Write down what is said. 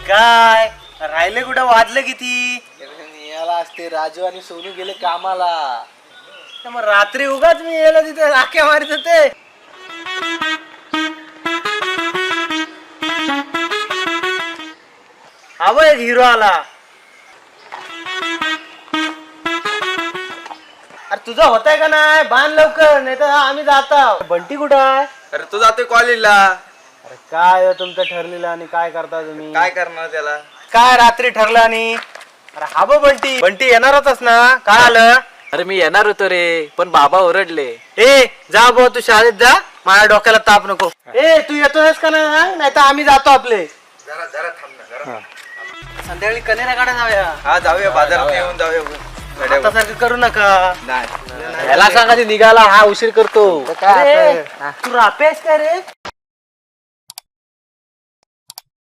काय राहिले कुठं वाजले किती? याला असते राजू आणि सोनू गेले कामाला. तर मग रात्री उगाच मी यायला तिथे राख्या मारित होते. हा बघ एक हिरो आला. अरे तुझा होताय का नाही? बांध लवकर नाही तर आम्ही जाता. बंटी कुठं आहे? अरे तू जातोय कॉलेजला. अरे काय हो तुमचं ठरलेलं आणि काय करता तुम्ही? काय करणार त्याला? काय रात्री ठरलं आणि अरे हा बघ बंटी बंटी येणारच ना? काय आलं? अरे मी येणार होतो रे, पण बाबा ओरडले. ए जा भाऊ तू शाळेत जा, माझ्या डोक्याला ताप नको. ए तू येतोयस का नाही? नाही तर आम्ही जातो आपले. जरा जरा थांब ना जरा. संध्याकाळी कनेरा काढा जाऊया. हा जाऊया बाजारात येऊन जाऊया. आता सारखं करू नका. नाही याला सांगा ते निघाला, हा उशीर करतो. अरे, तू रापेस काय रे?